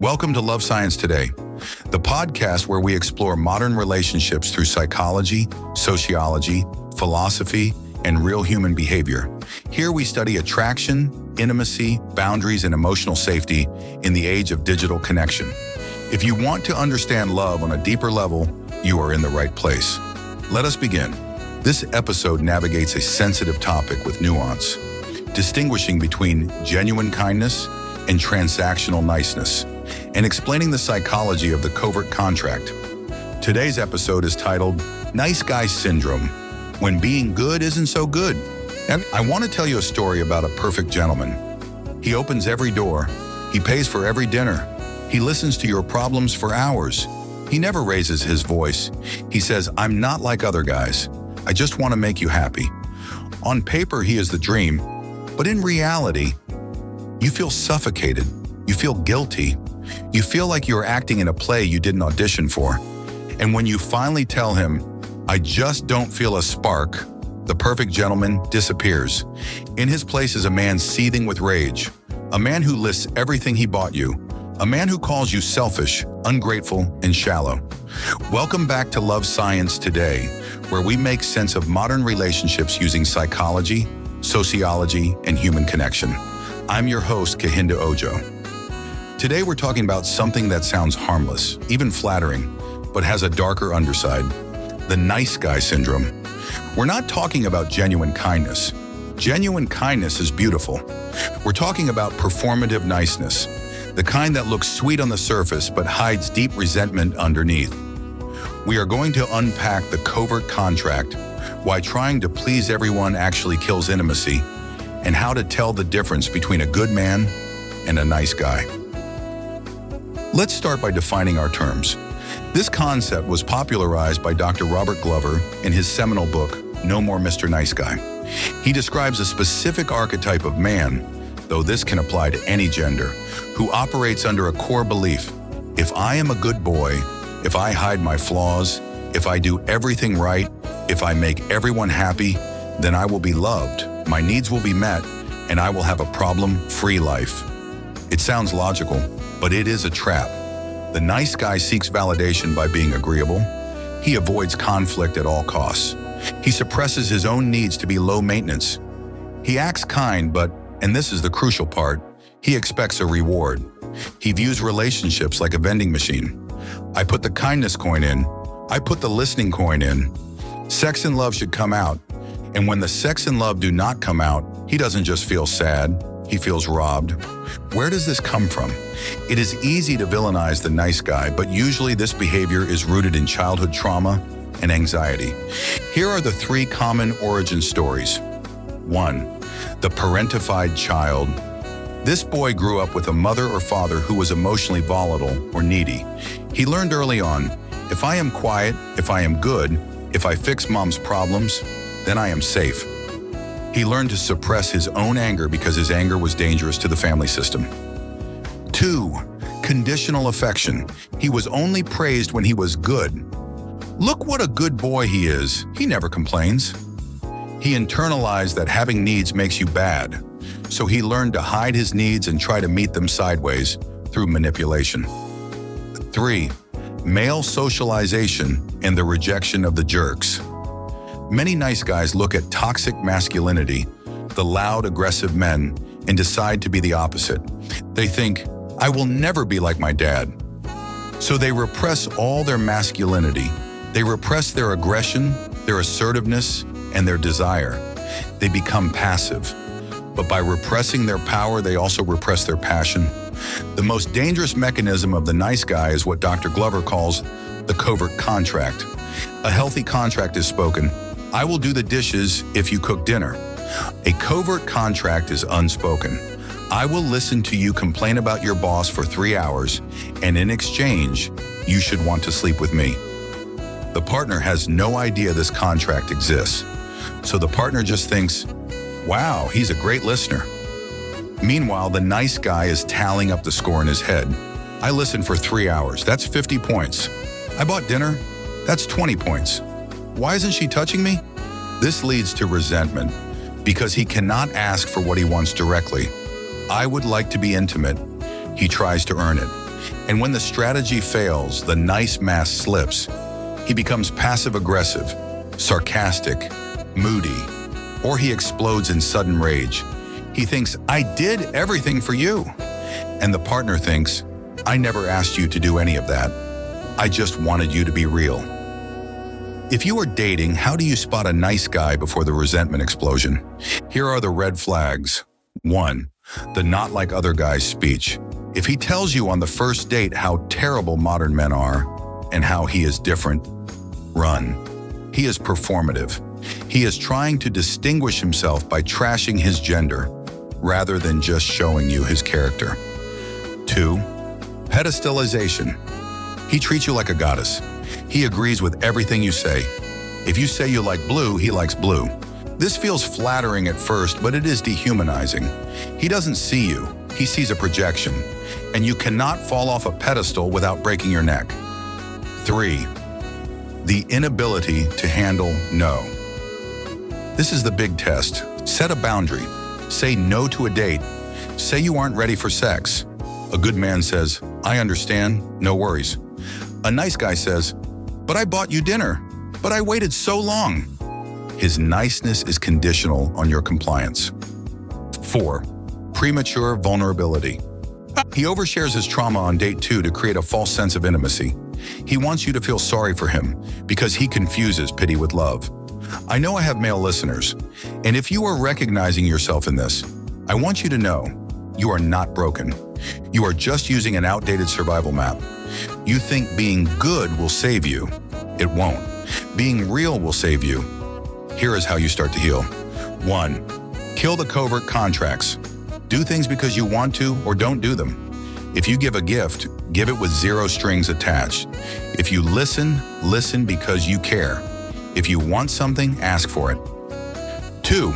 Welcome to Love Science Today, the podcast where we explore modern relationships through psychology, sociology, philosophy, and real human behavior. Here we study attraction, intimacy, boundaries, and emotional safety in the age of digital connection. If you want to understand love on a deeper level, you are in the right place. Let us begin. This episode navigates a sensitive topic with nuance, distinguishing between genuine kindness and transactional niceness, and explaining the psychology of the covert contract. Today's episode is titled Nice Guy Syndrome, When Being Good Isn't So Good. And I want to tell you a story about a perfect gentleman. He opens every door. He pays for every dinner. He listens to your problems for hours. He never raises his voice. He says, "I'm not like other guys. I just want to make you happy." On paper, he is the dream, but in reality, you feel suffocated. You feel guilty. You feel like you're acting in a play you didn't audition for. And when you finally tell him, "I just don't feel a spark," the perfect gentleman disappears. In his place is a man seething with rage, a man who lists everything he bought you, a man who calls you selfish, ungrateful, and shallow. Welcome back to Love Science Today, where we make sense of modern relationships using psychology, sociology, and human connection. I'm your host, Kahinda Ojo. Today we're talking about something that sounds harmless, even flattering, but has a darker underside: the nice guy syndrome. We're not talking about genuine kindness. Genuine kindness is beautiful. We're talking about performative niceness, the kind that looks sweet on the surface but hides deep resentment underneath. We are going to unpack the covert contract, why trying to please everyone actually kills intimacy, and how to tell the difference between a good man and a nice guy. Let's start by defining our terms. This concept was popularized by Dr. Robert Glover in his seminal book, No More Mr. Nice Guy. He describes a specific archetype of man, though this can apply to any gender, who operates under a core belief: if I am a good boy, if I hide my flaws, if I do everything right, if I make everyone happy, then I will be loved, my needs will be met, and I will have a problem-free life. It sounds logical, but it is a trap. The nice guy seeks validation by being agreeable. He avoids conflict at all costs. He suppresses his own needs to be low maintenance. He acts kind, but, and this is the crucial part, he expects a reward. He views relationships like a vending machine. I put the kindness coin in. I put the listening coin in. Sex and love should come out. And when the sex and love do not come out, he doesn't just feel sad, he feels robbed. Where does this come from? It is easy to villainize the nice guy, but usually this behavior is rooted in childhood trauma and anxiety. Here are the three common origin stories. 1. The parentified child. This boy grew up with a mother or father who was emotionally volatile or needy. He learned early on, if I am quiet, if I am good, if I fix mom's problems, then I am safe. He learned to suppress his own anger because his anger was dangerous to the family system. 2. Conditional affection. He was only praised when he was good. Look what a good boy he is. He never complains. He internalized that having needs makes you bad, so he learned to hide his needs and try to meet them sideways through manipulation. 3. Male socialization and the rejection of the jerks. Many nice guys look at toxic masculinity, the loud, aggressive men, and decide to be the opposite. They think, I will never be like my dad. So they repress all their masculinity. They repress their aggression, their assertiveness, and their desire. They become passive. But by repressing their power, they also repress their passion. The most dangerous mechanism of the nice guy is what Dr. Glover calls the covert contract. A healthy contract is spoken. I will do the dishes if you cook dinner. A covert contract is unspoken. I will listen to you complain about your boss for 3 hours, and in exchange, you should want to sleep with me. The partner has no idea this contract exists. So the partner just thinks, wow, he's a great listener. Meanwhile, the nice guy is tallying up the score in his head. I listened for 3 hours, that's 50 points. I bought dinner, that's 20 points. Why isn't she touching me? This leads to resentment because he cannot ask for what he wants directly. I would like to be intimate. He tries to earn it. And when the strategy fails, the nice mask slips. He becomes passive-aggressive, sarcastic, moody, or he explodes in sudden rage. He thinks, I did everything for you. And the partner thinks, I never asked you to do any of that. I just wanted you to be real. If you are dating, how do you spot a nice guy before the resentment explosion? Here are the red flags. 1. The not like other guys speech. If he tells you on the first date how terrible modern men are and how he is different, run. He is performative. He is trying to distinguish himself by trashing his gender rather than just showing you his character. 2. Pedestalization. He treats you like a goddess. He agrees with everything you say. If you say you like blue, he likes blue. This feels flattering at first, but it is dehumanizing. He doesn't see you. He sees a projection. And you cannot fall off a pedestal without breaking your neck. 3. The inability to handle no. This is the big test. Set a boundary. Say no to a date. Say you aren't ready for sex. A good man says, I understand, no worries. A nice guy says, but I bought you dinner, but I waited so long. His niceness is conditional on your compliance. 4. Premature vulnerability. He overshares his trauma on date 2 to create a false sense of intimacy. He wants you to feel sorry for him because he confuses pity with love. I know I have male listeners, and if you are recognizing yourself in this, I want you to know you are not broken. You are just using an outdated survival map. You think being good will save you. It won't. Being real will save you. Here is how you start to heal. 1. Kill the covert contracts. Do things because you want to or don't do them. If you give a gift, give it with 0 strings attached. If you listen, listen because you care. If you want something, ask for it. 2.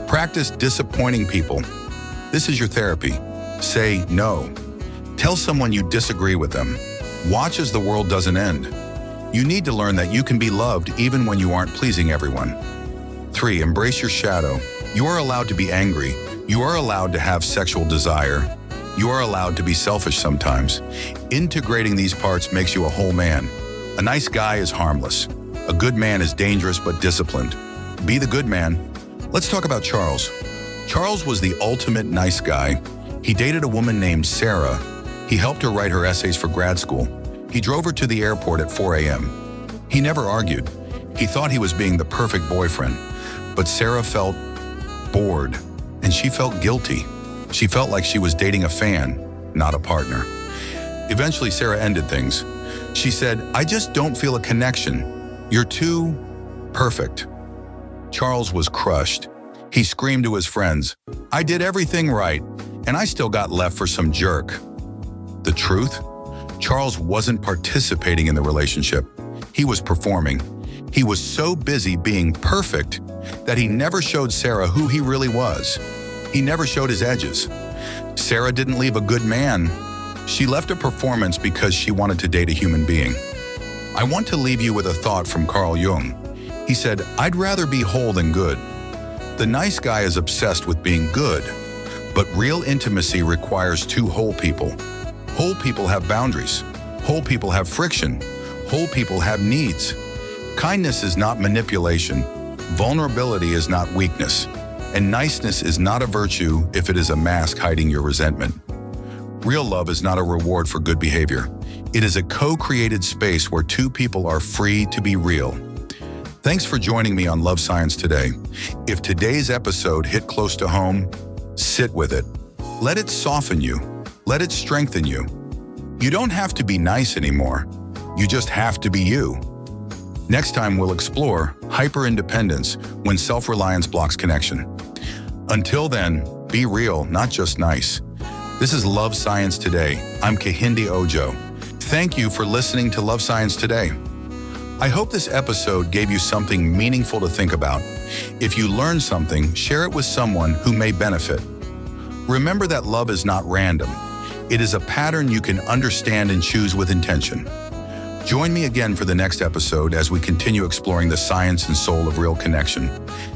Practice disappointing people. This is your therapy. Say no. Tell someone you disagree with them. Watch as the world doesn't end. You need to learn that you can be loved even when you aren't pleasing everyone. 3. Embrace your shadow. You are allowed to be angry. You are allowed to have sexual desire. You are allowed to be selfish sometimes. Integrating these parts makes you a whole man. A nice guy is harmless. A good man is dangerous but disciplined. Be the good man. Let's talk about Charles. Charles was the ultimate nice guy. He dated a woman named Sarah. He helped her write her essays for grad school. He drove her to the airport at 4 a.m. He never argued. He thought he was being the perfect boyfriend. But Sarah felt bored, and she felt guilty. She felt like she was dating a fan, not a partner. Eventually, Sarah ended things. She said, I just don't feel a connection. You're too perfect. Charles was crushed. He screamed to his friends, I did everything right, and I still got left for some jerk. The truth? Charles wasn't participating in the relationship. He was performing. He was so busy being perfect that he never showed Sarah who he really was. He never showed his edges. Sarah didn't leave a good man. She left a performance because she wanted to date a human being. I want to leave you with a thought from Carl Jung. He said, I'd rather be whole than good. The nice guy is obsessed with being good, but real intimacy requires 2 whole people. Whole people have boundaries. Whole people have friction. Whole people have needs. Kindness is not manipulation. Vulnerability is not weakness. And niceness is not a virtue if it is a mask hiding your resentment. Real love is not a reward for good behavior. It is a co-created space where 2 people are free to be real. Thanks for joining me on Love Science today. If today's episode hit close to home, sit with it. Let it soften you. Let it strengthen you. You don't have to be nice anymore. You just have to be you. Next time we'll explore hyper-independence when self-reliance blocks connection. Until then, be real, not just nice. This is Love Science Today. I'm Kehinde Ojo. Thank you for listening to Love Science Today. I hope this episode gave you something meaningful to think about. If you learned something, share it with someone who may benefit. Remember that love is not random. It is a pattern you can understand and choose with intention. Join me again for the next episode as we continue exploring the science and soul of real connection.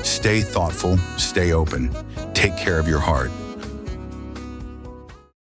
Stay thoughtful, stay open, take care of your heart.